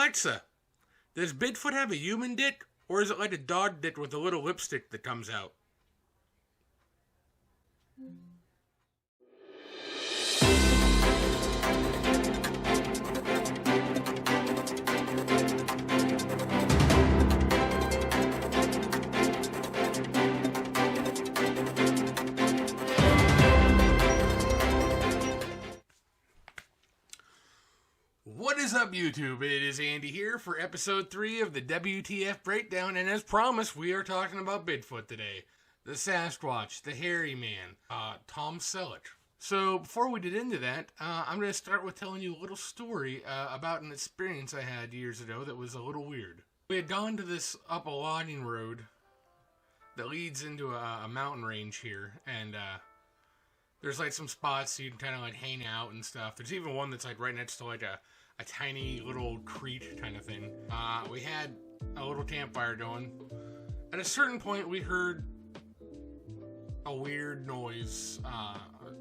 Alexa, does Bigfoot have a human dick, or is it like a dog dick with a little lipstick that comes out? What is up, YouTube? It is Andy here for episode 3 of the WTF Breakdown, and as promised, we are talking about Bigfoot today. The Sasquatch, the Hairy Man, Tom Selleck. So, before we get into that, I'm going to start with telling you a little story about an experience I had years ago that was a little weird. We had gone to this up a logging road that leads into a mountain range here, and there's like some spots so you can kind of like hang out and stuff. There's even one that's like right next to like a tiny little creek kind of thing. We had a little campfire going. At a certain point, we heard a weird noise,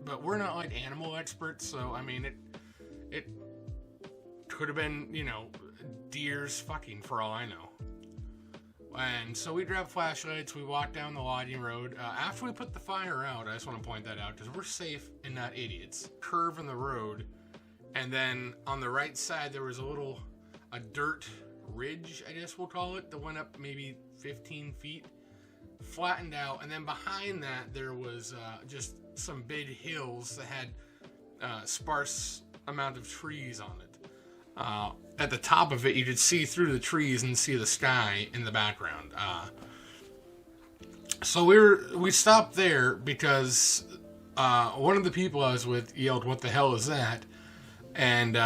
but we're not like animal experts, so I mean, it could have been, you know, deers fucking for all I know. And so we grabbed flashlights, we walked down the logging road. After we put the fire out, I just want to point that out, because we're safe and not idiots. Curve in the road, and then on the right side there was a dirt ridge, I guess we'll call it, that went up maybe 15 feet, flattened out, and then behind that there was just some big hills that had sparse amount of trees on it. At the top of it, you could see through the trees and see the sky in the background. So we stopped there because one of the people I was with yelled, "What the hell is that?" And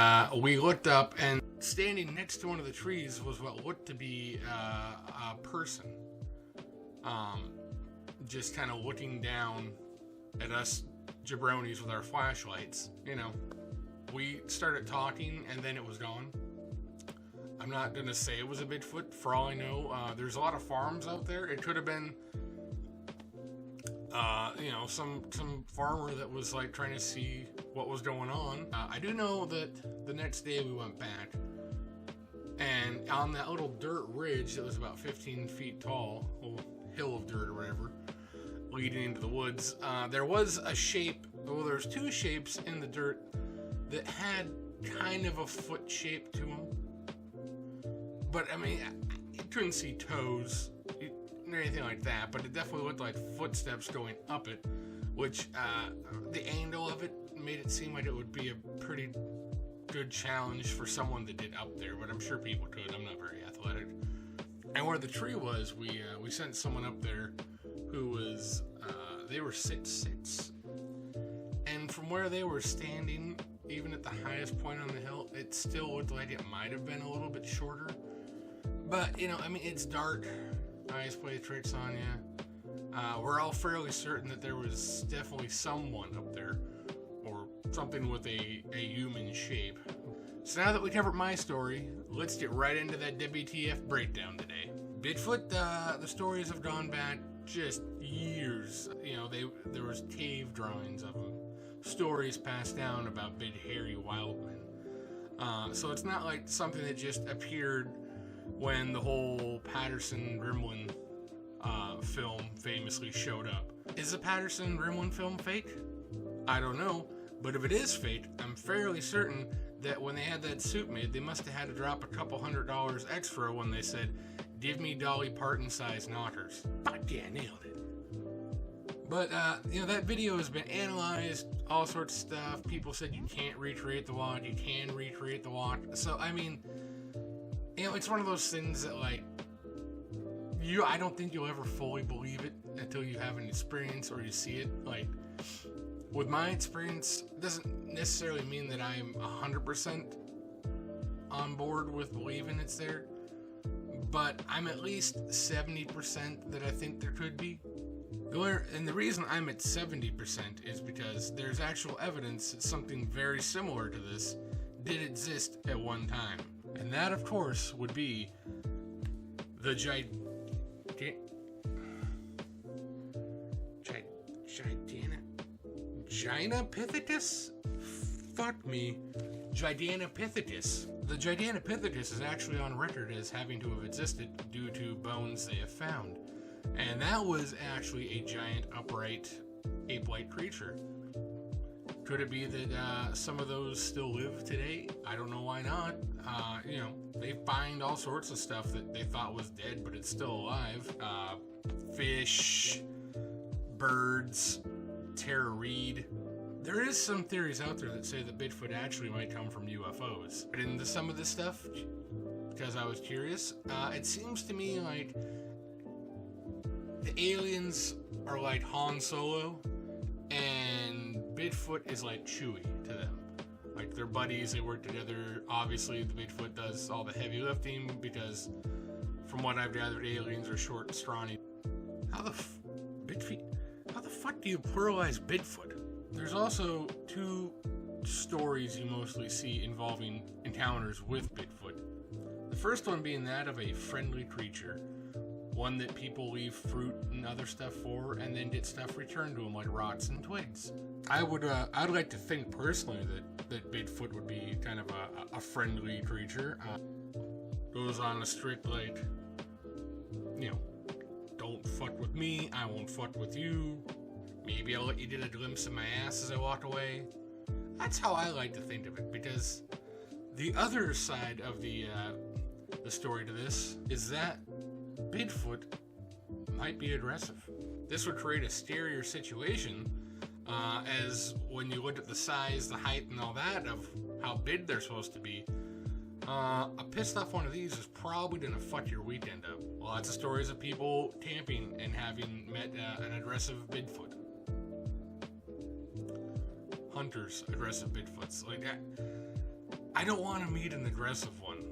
we looked up, and standing next to one of the trees was what looked to be a person. Just kind of looking down at us jabronis with our flashlights, you know. We started talking, and then it was gone. I'm not going to say it was a Bigfoot. For all I know, there's a lot of farms out there. It could have been, you know, some farmer that was, like, trying to see what was going on. I do know that the next day we went back, and on that little dirt ridge that was about 15 feet tall, little hill of dirt or whatever, leading into the woods, there was a shape, well, there's two shapes in the dirt that had kind of a foot shape to them. But, I mean, you couldn't see toes or anything like that, but it definitely looked like footsteps going up it, which the angle of it made it seem like it would be a pretty good challenge for someone to get up there, but I'm sure people could. I'm not very athletic. And where the tree was, we sent someone up there who was, they were 6'6", and from where they were standing, even at the highest point on the hill, it still looked like it might have been a little bit shorter. But, you know, I mean, it's dark. Eyes play tricks on you. We're all fairly certain that there was definitely someone up there, or something with a human shape. So now that we covered my story, let's get right into that WTF breakdown today. Bigfoot, the stories have gone back just years. You know, there was cave drawings of them. Stories passed down about big hairy wildmen. So it's not like something that just appeared when the whole Patterson-Gremlin film famously showed up. Is the Patterson-Gremlin film fake? I don't know, but if it is fake, I'm fairly certain that when they had that suit made, they must have had to drop a couple $100 extra when they said, "Give me Dolly Parton-sized knockers." Fuck yeah, nailed it. But, you know, that video has been analyzed, all sorts of stuff. People said you can't recreate the walk, you can recreate the walk. So, I mean, you know, it's one of those things that, like, I don't think you'll ever fully believe it until you have an experience or you see it. Like, with my experience, it doesn't necessarily mean that I'm 100% on board with believing it's there, but I'm at least 70% that I think there could be. And the reason I'm at 70% is because there's actual evidence that something very similar to this did exist at one time. And that, of course, would be the Gigantopithecus? Fuck me. Giganopithecus. The Giganopithecus is actually on record as having to have existed due to bones they have found. And that was actually a giant upright ape-like creature. Could it be that some of those still live today? I don't know why not. You know, they find all sorts of stuff that they thought was dead, but it's still alive. Fish, birds, tara reed. There is some theories out there that say that Bigfoot actually might come from UFOs. But into some of this stuff, because I was curious, it seems to me like the aliens are like Han Solo, and Bigfoot is like Chewie to them. Like, they're buddies, they work together. Obviously, the Bigfoot does all the heavy lifting because, from what I've gathered, aliens are short and scrawny. How the fuck do you pluralize Bigfoot? There's also two stories you mostly see involving encounters with Bigfoot. The first one being that of a friendly creature, one that people leave fruit and other stuff for, and then get stuff returned to them like rocks and twigs. I'd like to think personally that Bigfoot would be kind of a friendly creature. Goes on a strict, like, you know, don't fuck with me, I won't fuck with you. Maybe I'll let you get a glimpse of my ass as I walk away. That's how I like to think of it, because the other side of the story to this is that Bigfoot might be aggressive. This would create a scarier situation, as when you look at the size, the height, and all that of how big they're supposed to be, a pissed off one of these is probably gonna fuck your weekend up. Lots of stories of people camping and having met an aggressive Bigfoot. Hunters, aggressive Bigfoots. Like, I don't want to meet an aggressive one.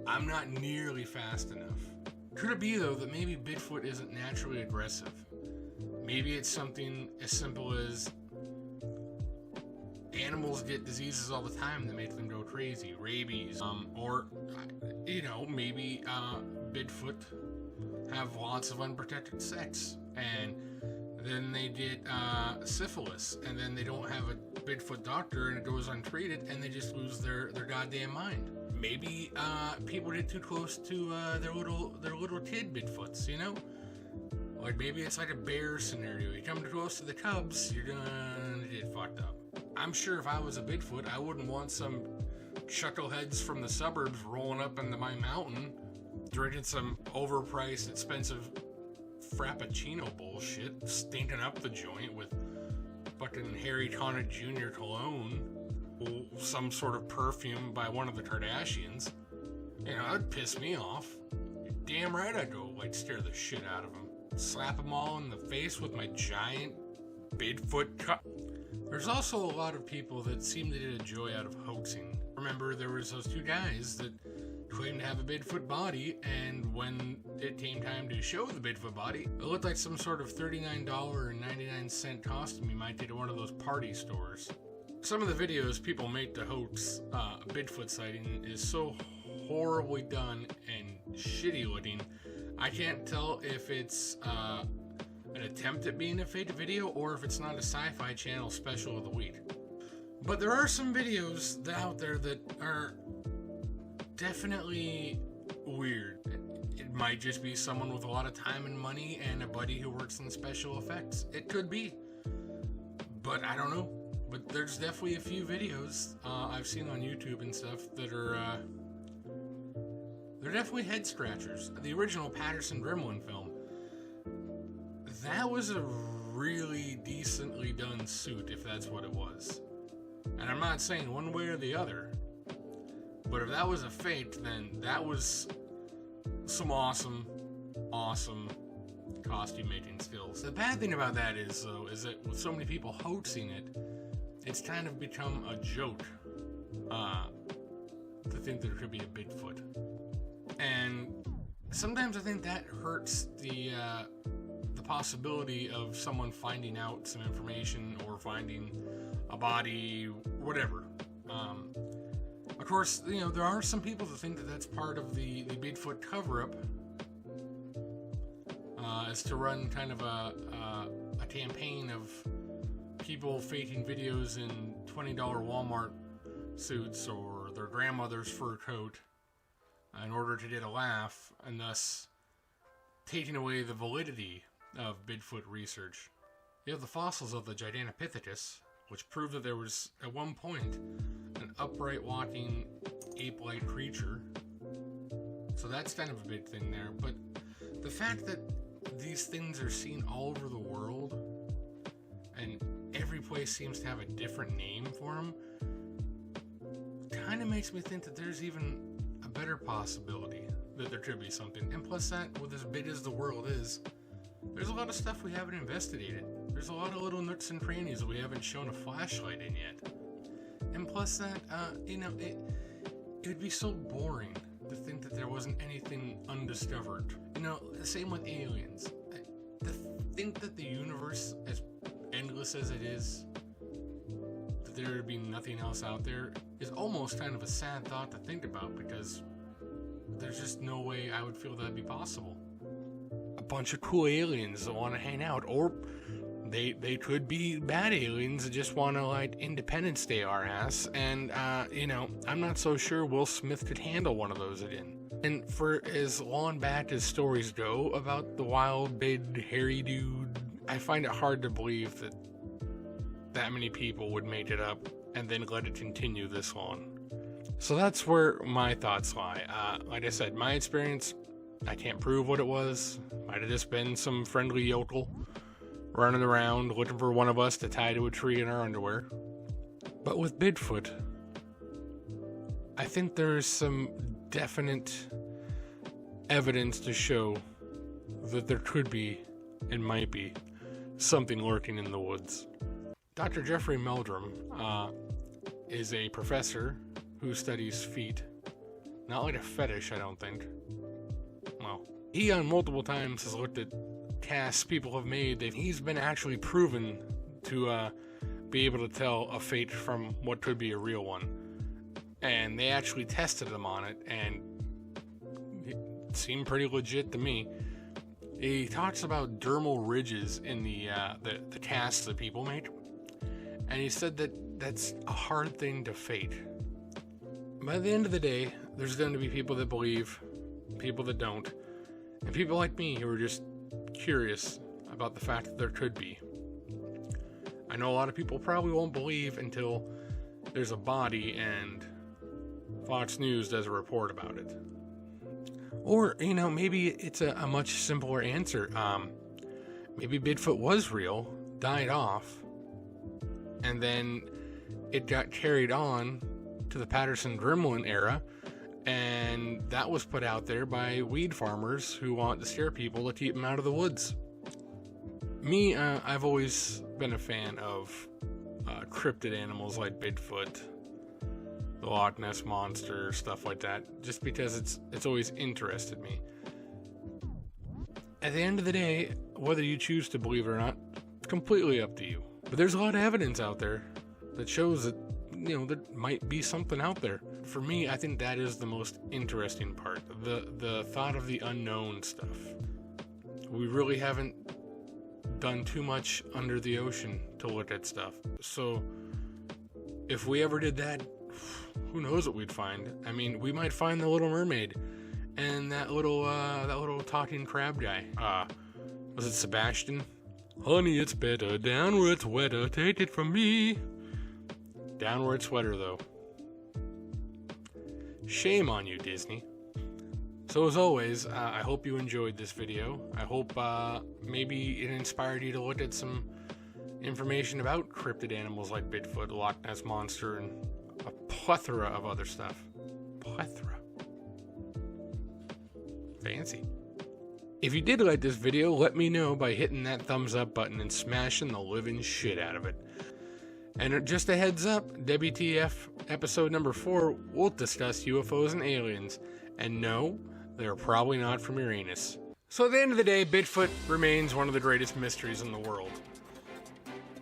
I'm not nearly fast enough. Could it be, though, that maybe Bigfoot isn't naturally aggressive? Maybe it's something as simple as animals get diseases all the time that make them go crazy. Rabies, or, you know, maybe Bigfoot have lots of unprotected sex, and then they get syphilis, and then they don't have a Bigfoot doctor, and it goes untreated, and they just lose their goddamn mind. Maybe people get too close to their little kid Bigfoots, you know? Like, maybe it's like a bear scenario. You come too close to the cubs, you're gonna get fucked up. I'm sure if I was a Bigfoot, I wouldn't want some chuckleheads from the suburbs rolling up into my mountain, drinking some overpriced, expensive Frappuccino bullshit, stinking up the joint with fucking Harry Connick Jr. cologne, some sort of perfume by one of the Kardashians. You know, that'd piss me off. Damn right I'd go, like, scare the shit out of them. Slap them all in the face with my giant Bigfoot cut. There's also a lot of people that seem to get a joy out of hoaxing. Remember, there was those two guys that claimed to have a Bigfoot body, and when it came time to show the Bigfoot body, it looked like some sort of $39.99 costume you might get at one of those party stores. Some of the videos people make to hoax a Bigfoot sighting is so horribly done and shitty looking, I can't tell if it's an attempt at being a fake video or if it's not a Sci-Fi Channel special of the week. But there are some videos out there that are definitely weird. It might just be someone with a lot of time and money and a buddy who works in special effects. It could be, but I don't know. But there's definitely a few videos I've seen on YouTube and stuff that are they're definitely head scratchers. The original Patterson Gremlin film, that was a really decently done suit, if that's what it was. And I'm not saying one way or the other, but if that was a fake, then that was some awesome costume making skills. The bad thing about that is, though, is that with so many people hoaxing it, it's kind of become a joke to think there could be a Bigfoot. And sometimes I think that hurts the possibility of someone finding out some information or finding a body, whatever. Of course, you know, there are some people that think that that's part of the Bigfoot cover-up, is to run kind of a campaign of people faking videos in $20 Walmart suits or their grandmother's fur coat in order to get a laugh, and thus taking away the validity of Bigfoot research. You have the fossils of the Gigantopithecus, which prove that there was, at one point, an upright walking ape-like creature. So that's kind of a big thing there. But the fact that these things are seen all over the world, and every place seems to have a different name for them, kind of makes me think that there's even a better possibility that there could be something. And plus that, with as big as the world is, there's a lot of stuff we haven't investigated. There's a lot of little nooks and crannies that we haven't shown a flashlight in yet. And plus that, it would be so boring to think that there wasn't anything undiscovered. Same with aliens. To think that the universe, as endless as it is, that there would be nothing else out there, is almost kind of a sad thought to think about, because there's just no way I would feel that'd be possible. A bunch of cool aliens that want to hang out, or they could be bad aliens that just want to, like, Independence Day our ass, and I'm not so sure Will Smith could handle one of those again. And for as long back as stories go about the wild, big, hairy dude, I find it hard to believe that many people would make it up and then let it continue this long. So that's where my thoughts lie. Like I said, my experience, I can't prove what it was. Might have just been some friendly yokel running around looking for one of us to tie to a tree in our underwear. But with Bigfoot, I think there's some definite evidence to show that there could be and might be something lurking in the woods. Dr. Jeffrey Meldrum is a professor who studies feet. Not like a fetish, I don't think. Well, he on multiple times has looked at casts people have made that he's been actually proven to be able to tell a fate from what could be a real one. And they actually tested them on it, and it seemed pretty legit to me. He talks about dermal ridges in the casts that people make, and he said that that's a hard thing to fake. By the end of the day, there's going to be people that believe, people that don't, and people like me who are just curious about the fact that there could be. I know a lot of people probably won't believe until there's a body and Fox News does a report about it. Or, maybe it's a much simpler answer. Maybe Bigfoot was real, died off, and then it got carried on to the Patterson-Gremlin era, and that was put out there by weed farmers who want to scare people to keep them out of the woods. Me, I've always been a fan of cryptid animals like Bigfoot, the Loch Ness Monster, stuff like that, just because it's always interested me. At the end of the day, whether you choose to believe it or not, it's completely up to you. But there's a lot of evidence out there that shows that, there might be something out there. For me, I think that is the most interesting part. The thought of the unknown stuff. We really haven't done too much under the ocean to look at stuff. So, if we ever did that, who knows what we'd find. I mean, we might find the Little Mermaid and that little talking crab guy. Was it Sebastian? Honey, it's better down where it's wetter. Take it from me. Down where it's wetter, though. Shame on you, Disney. So as always, I hope you enjoyed this video. I hope maybe it inspired you to look at some information about cryptid animals like Bigfoot, Loch Ness Monster, and a plethora of other stuff. Plethora. Fancy. If you did like this video, let me know by hitting that thumbs up button and smashing the living shit out of it. And just a heads up, WTF episode number 4 will discuss UFOs and aliens. And no, they're probably not from Uranus. So at the end of the day, Bigfoot remains one of the greatest mysteries in the world.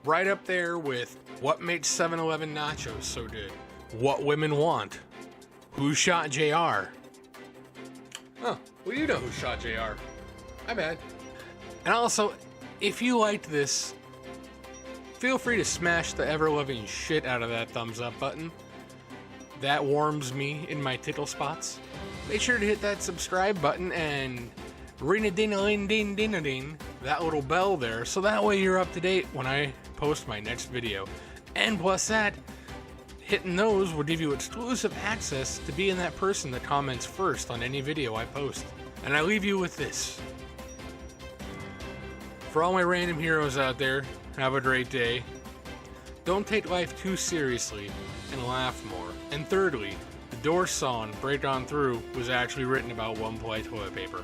Right up there with what makes 7-Eleven nachos so good, what women want, who shot JR. Oh, well, you know who shot JR. My bad. And also, if you liked this, feel free to smash the ever-loving shit out of that thumbs up button. that warms me in my tittle spots. Make sure to hit that subscribe button and ring-a-ding-a-ling-ding-ding-a-ding, that little bell there, so that way you're up to date when I post my next video. And plus that, hitting those will give you exclusive access to being that person that comments first on any video I post. And I leave you with this. For all my random heroes out there, have a great day. Don't take life too seriously and laugh more. And thirdly, the Doors song Break On Through was actually written about one ply toilet paper.